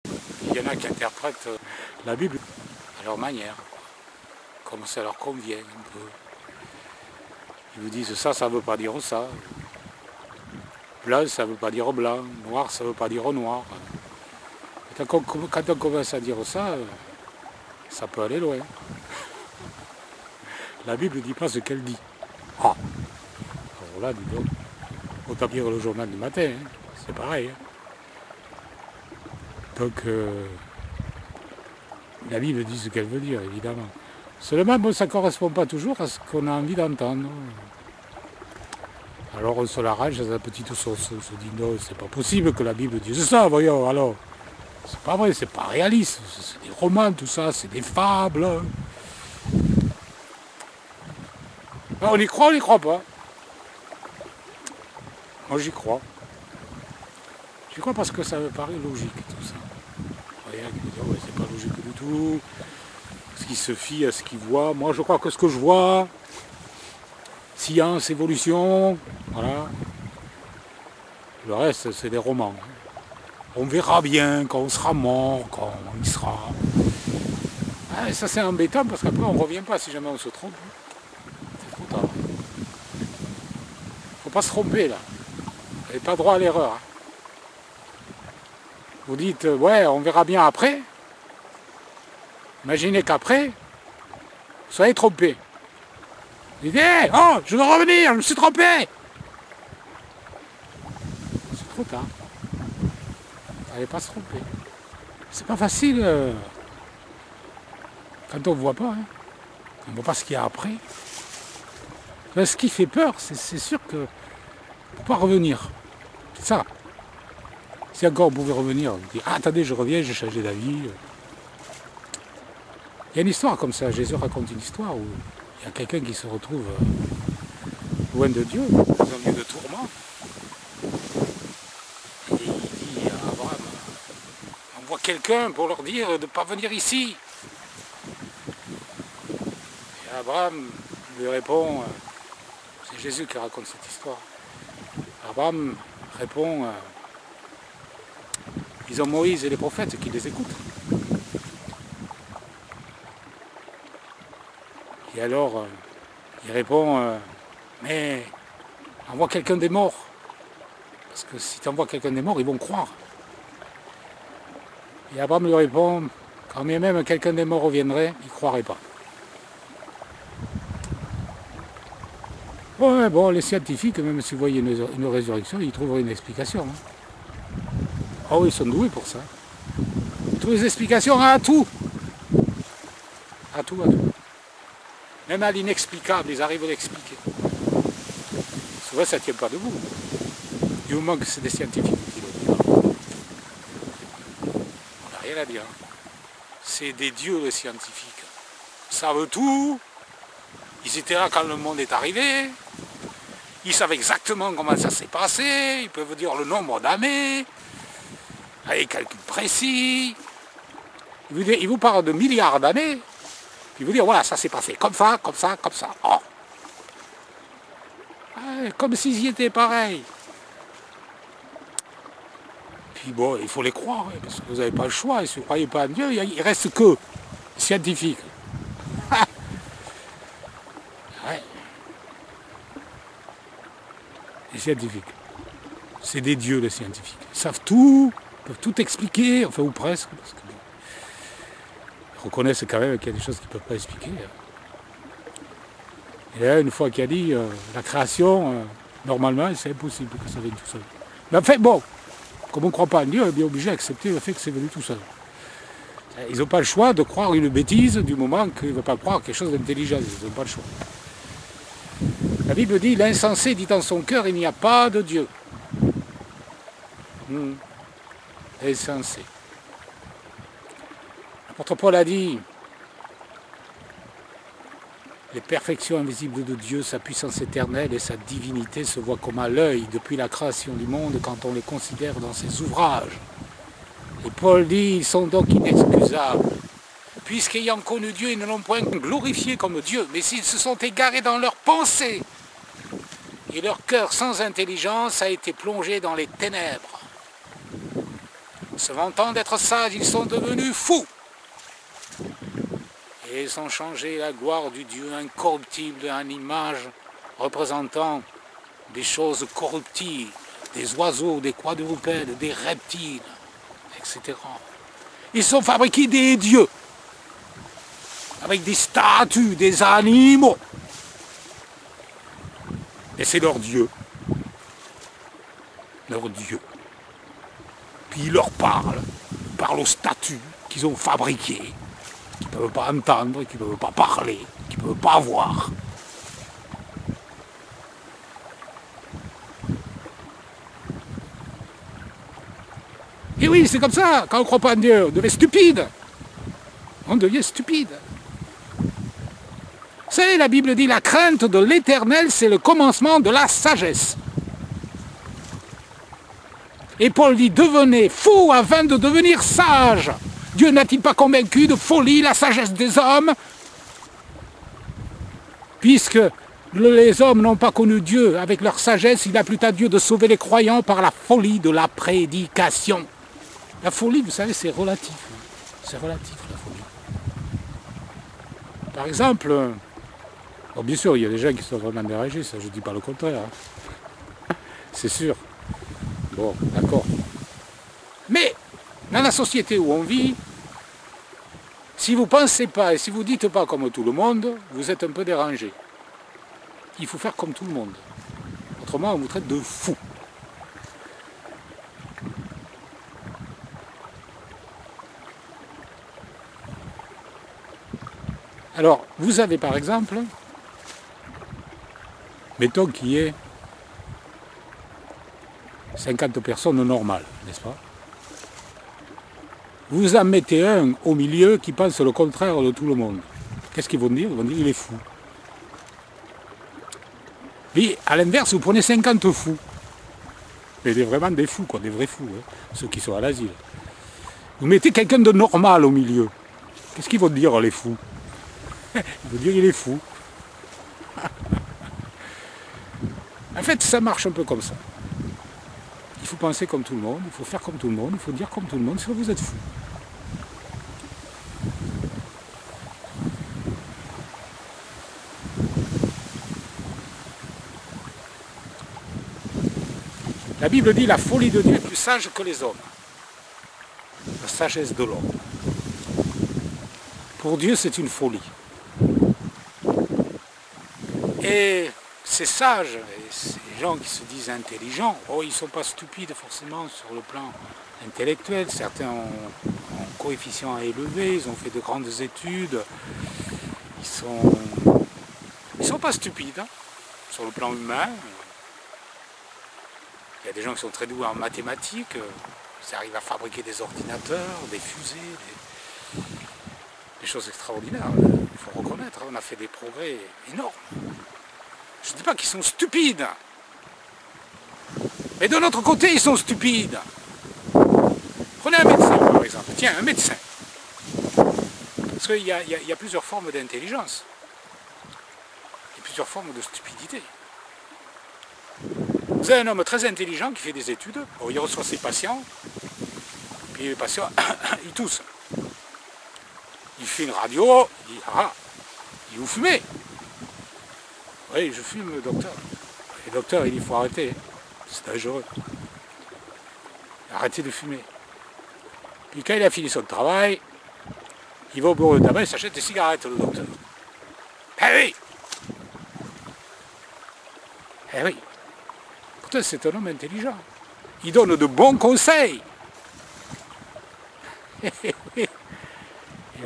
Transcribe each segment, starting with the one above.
Il y en a qui interprètent la Bible à leur manière, comme ça leur convient un peu. Ils vous disent ça, ça ne veut pas dire ça. Blanc, ça ne veut pas dire blanc. Noir, ça ne veut pas dire noir. Quand on commence à dire ça, ça peut aller loin. La Bible ne dit pas ce qu'elle dit. Ah, alors là, dis donc, autant lire le journal du matin, hein. C'est pareil. Hein. Donc, la Bible dit ce qu'elle veut dire, évidemment. Seulement, bon, ça ne correspond pas toujours à ce qu'on a envie d'entendre. Alors on se l'arrange à sa petite sauce. On se dit non, c'est pas possible que la Bible dise ça, voyons, alors. C'est pas vrai, c'est pas réaliste. C'est des romans, tout ça, c'est des fables. On y croit, on n'y croit pas. Moi j'y crois. J'y crois parce que ça me paraît logique, tout ça. Rien qui me dit, ouais, c'est pas logique du tout. Ce qui se fie à ce qu'il voit. Moi je crois que ce que je vois, science, évolution, voilà. Le reste, c'est des romans. On verra bien quand on sera mort, quand on y sera. Ah, et ça c'est embêtant parce qu'après on ne revient pas si jamais on se trompe. C'est trop tard. Faut pas se tromper là. Vous n'avez pas droit à l'erreur. Hein. Vous dites, ouais, on verra bien après. Imaginez qu'après, vous soyez trompé. Vous dites, hey, oh, je veux revenir, je me suis trompé. C'est trop tard. Vous n'allez pas se tromper. C'est pas facile quand on ne voit pas. Hein. On ne voit pas ce qu'il y a après. Mais ce qui fait peur, c'est sûr que ne peut pas revenir. C'est ça. Si encore on pouvait revenir, on dit, ah attendez, je reviens, j'ai changé d'avis. Il y a une histoire comme ça. Jésus raconte une histoire où il y a quelqu'un qui se retrouve loin de Dieu, dans un lieu de tourment. Et il dit à Abraham, envoie quelqu'un pour leur dire de ne pas venir ici. Et Abraham lui répond, c'est Jésus qui raconte cette histoire. Abraham répond, ils ont Moïse et les prophètes qui les écoutent. Et alors, il répond, mais envoie quelqu'un des morts. Parce que si tu envoies quelqu'un des morts, ils vont croire. Et Abraham lui répond, quand bien même quelqu'un des morts reviendrait, il ne croirait pas. Ouais, bon, les scientifiques, même si vous voyez une résurrection, ils trouveraient une explication. Hein. Oh oui, ils sont doués pour ça. Ils trouvent des explications à tout. À tout, à tout. Même à l'inexplicable, ils arrivent à l'expliquer. Souvent, ça ne tient pas debout. Du moment que c'est des scientifiques qui le disent. On n'a rien à dire. C'est des dieux, les scientifiques. Ils savent tout. Ils étaient là quand le monde est arrivé. Ils savent exactement comment ça s'est passé. Ils peuvent dire le nombre d'années. Avec calcul précis. Ils vous parlent de milliards d'années. Puis vous dire, voilà, ça s'est passé comme ça, comme ça, comme ça. Oh. Comme s'ils y étaient pareils. Puis bon, il faut les croire, hein, parce que vous n'avez pas le choix. Et si vous ne croyez pas en Dieu, il ne reste que scientifiques. Ouais. Les scientifiques. C'est des dieux, les scientifiques. Ils savent tout, ils peuvent tout expliquer, enfin, ou presque. Parce que, bon, ils reconnaissent quand même qu'il y a des choses qu'ils ne peuvent pas expliquer. Et là, une fois qu'il a dit la création, normalement, c'est impossible que ça vienne tout seul. Mais en fait, bon, comme on ne croit pas en Dieu, on est bien obligé d'accepter le fait que c'est venu tout seul. Ils n'ont pas le choix de croire une bêtise du moment qu'ils ne veulent pas croire quelque chose d'intelligent. Ils n'ont pas le choix. La Bible dit, l'insensé dit en son cœur, il n'y a pas de Dieu. Insensé. L'apôtre Paul a dit, les perfections invisibles de Dieu, sa puissance éternelle et sa divinité se voient comme à l'œil depuis la création du monde quand on les considère dans ses ouvrages. Et Paul dit, ils sont donc inexcusables, puisqu'ayant connu Dieu, ils ne l'ont point glorifié comme Dieu, mais s'ils se sont égarés dans leurs pensées, et leur cœur sans intelligence a été plongé dans les ténèbres. se vantant d'être sages, ils sont devenus fous. Et ils ont changé la gloire du Dieu incorruptible en image représentant des choses corruptibles, des oiseaux, des quadrupèdes, des reptiles, etc. Ils ont fabriqué des dieux, avec des statues, des animaux. Et c'est leur Dieu. Leur Dieu. Puis ils leur parlent aux statues qu'ils ont fabriquées, qui ne peuvent pas entendre, qui ne peuvent pas parler, qui ne peuvent pas voir. Et oui, c'est comme ça, quand on ne croit pas en Dieu, on devient stupide. On devient stupide. Vous savez, la Bible dit, la crainte de l'Éternel, c'est le commencement de la sagesse. Et Paul dit, devenez fous afin de devenir sages. Dieu n'a-t-il pas convaincu de folie la sagesse des hommes? Puisque les hommes n'ont pas connu Dieu avec leur sagesse, il a plu à Dieu de sauver les croyants par la folie de la prédication. La folie, vous savez, c'est relatif. C'est relatif, la folie. Par exemple, bon, bien sûr, il y a des gens qui sont vraiment dérangés, ça je ne dis pas le contraire. Hein. C'est sûr. Bon, d'accord. Mais, dans la société où on vit, si vous ne pensez pas et si vous ne dites pas comme tout le monde, vous êtes un peu dérangé. Il faut faire comme tout le monde. Autrement, on vous traite de fou. Alors, vous avez par exemple, mettons qu'il y ait 50 personnes normales, n'est-ce pas? Vous en mettez un au milieu qui pense le contraire de tout le monde. Qu'est-ce qu'ils vont dire? Ils vont dire qu'il est fou. Mais à l'inverse, vous prenez 50 fous. Mais vraiment des fous, quoi, des vrais fous, hein, ceux qui sont à l'asile. Vous mettez quelqu'un de normal au milieu. Qu'est-ce qu'ils vont dire, les fous? Ils vont dire qu'il est fou. En fait, ça marche un peu comme ça. Il faut penser comme tout le monde, il faut faire comme tout le monde, il faut dire comme tout le monde, sinon vous êtes fou. La Bible dit la folie de Dieu est plus sage que les hommes. La sagesse de l'homme. Pour Dieu, c'est une folie. Et ces sages, ces gens qui se disent intelligents, oh, ils ne sont pas stupides forcément sur le plan intellectuel. Certains ont un coefficient élevé, ils ont fait de grandes études. Ils sont pas stupides hein, sur le plan humain. Il y a des gens qui sont très doués en mathématiques, ils arrivent à fabriquer des ordinateurs, des fusées, des choses extraordinaires. Il faut reconnaître, on a fait des progrès énormes. Je ne dis pas qu'ils sont stupides, mais de l'autre côté, ils sont stupides. Prenez un médecin, par exemple. Tiens, un médecin. Parce qu'il y a plusieurs formes d'intelligence. Il y a plusieurs formes de stupidité. Vous avez un homme très intelligent qui fait des études, il reçoit ses patients, puis les patients, ils toussent. Il fait une radio, il dit « Ah, vous fumez ?» « Oui, je fume, docteur. » Le docteur, il dit « Il faut arrêter, c'est dangereux. Arrêtez de fumer. » Puis quand il a fini son travail, il va au bureau de tabac et s'achète des cigarettes, le docteur. « Eh oui !» « Eh oui !» Pourtant, c'est un homme intelligent. Il donne de bons conseils. Et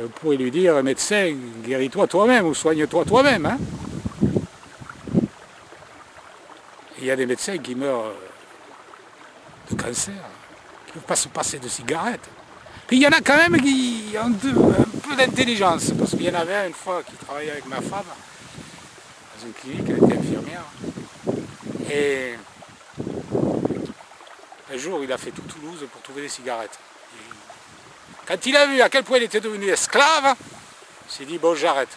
vous pourrez lui dire, médecin, guéris-toi toi-même ou soigne-toi toi-même. Hein. Il y a des médecins qui meurent de cancer, qui ne peuvent pas se passer de cigarettes. Puis il y en a quand même qui ont un peu d'intelligence, parce qu'il y en avait un, une fois qui travaillait avec ma femme, dans une clinique, elle était infirmière. Et un jour, il a fait tout Toulouse pour trouver des cigarettes. Et quand il a vu à quel point il était devenu esclave, il s'est dit, bon, j'arrête.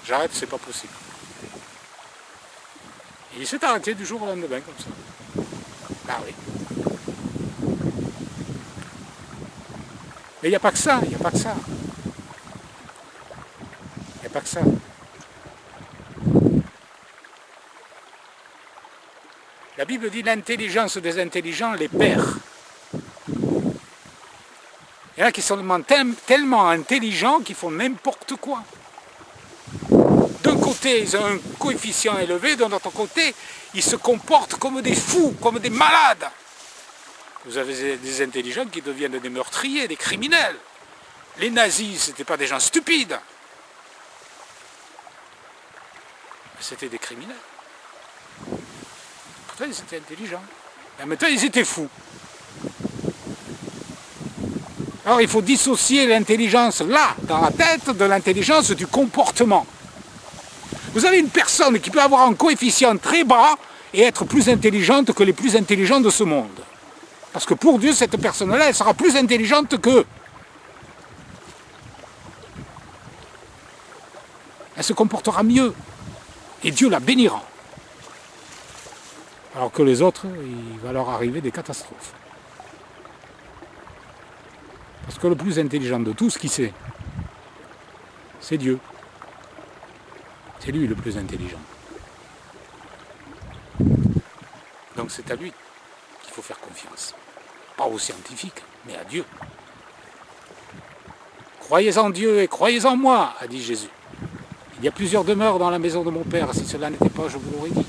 J'arrête, c'est pas possible. Et il s'est arrêté du jour au lendemain, comme ça. Ah oui. Mais il n'y a pas que ça, il n'y a pas que ça. Il n'y a pas que ça. La Bible dit l'intelligence des intelligents les perd. Il y en a qui sont tellement intelligents qu'ils font n'importe quoi. D'un côté, ils ont un coefficient élevé, d'un autre côté, ils se comportent comme des fous, comme des malades. Vous avez des intelligents qui deviennent des meurtriers, des criminels. Les nazis, ce n'étaient pas des gens stupides. C'était des criminels. Pourtant, ils étaient intelligents. Et maintenant, ils étaient fous. Alors, il faut dissocier l'intelligence, là, dans la tête, de l'intelligence du comportement. Vous avez une personne qui peut avoir un coefficient très bas et être plus intelligente que les plus intelligents de ce monde. Parce que pour Dieu, cette personne-là, elle sera plus intelligente qu'eux. Elle se comportera mieux. Et Dieu la bénira. Alors que les autres, il va leur arriver des catastrophes. Parce que le plus intelligent de tous, qui c'est? C'est Dieu. C'est lui le plus intelligent. Donc c'est à lui qu'il faut faire confiance. Pas aux scientifiques, mais à Dieu. Croyez en Dieu et croyez en moi, a dit Jésus. Il y a plusieurs demeures dans la maison de mon Père. Si cela n'était pas, je vous l'aurais dit.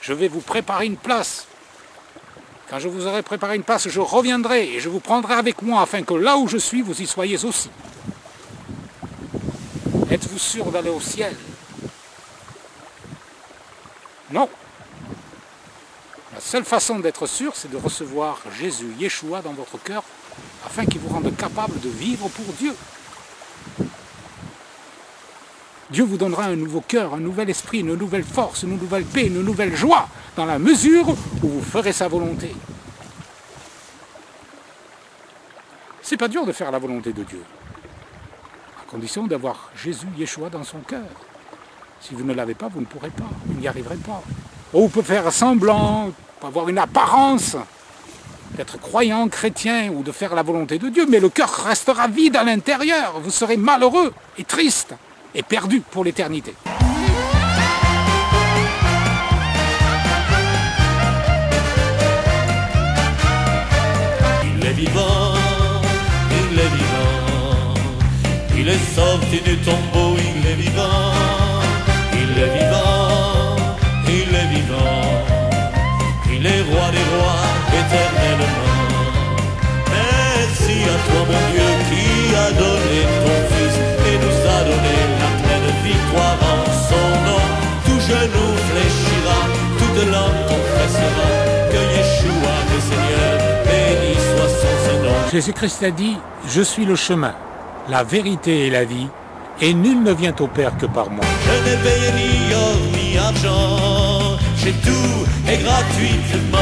Je vais vous préparer une place. Quand je vous aurai préparé une place, je reviendrai et je vous prendrai avec moi afin que là où je suis, vous y soyez aussi. Êtes-vous sûr d'aller au ciel? Non. La seule façon d'être sûr, c'est de recevoir Jésus, Yeshua, dans votre cœur, afin qu'il vous rende capable de vivre pour Dieu. Dieu vous donnera un nouveau cœur, un nouvel esprit, une nouvelle force, une nouvelle paix, une nouvelle joie, dans la mesure où vous ferez sa volonté. C'est pas dur de faire la volonté de Dieu, à condition d'avoir Jésus, Yeshua dans son cœur. Si vous ne l'avez pas, vous ne pourrez pas, vous n'y arriverez pas. Ou vous pouvez faire semblant, avoir une apparence d'être croyant, chrétien, ou de faire la volonté de Dieu, mais le cœur restera vide à l'intérieur, vous serez malheureux et triste, et perdu pour l'éternité. Il est vivant, il est vivant, il est sorti du tombeau, il est vivant, il est vivant, il est vivant, il est roi des rois éternellement. Merci à toi mon Dieu qui a donné ton Fils et nous a donné la pleine victoire en son nom. Tout genou fléchira, toute langue confessera que Yeshua est Seigneur, béni soit son Saint-Nom. Jésus-Christ a dit, je suis le chemin, la vérité et la vie, et nul ne vient au Père que par moi. Je n'ai payé ni or ni argent, j'ai tout et gratuitement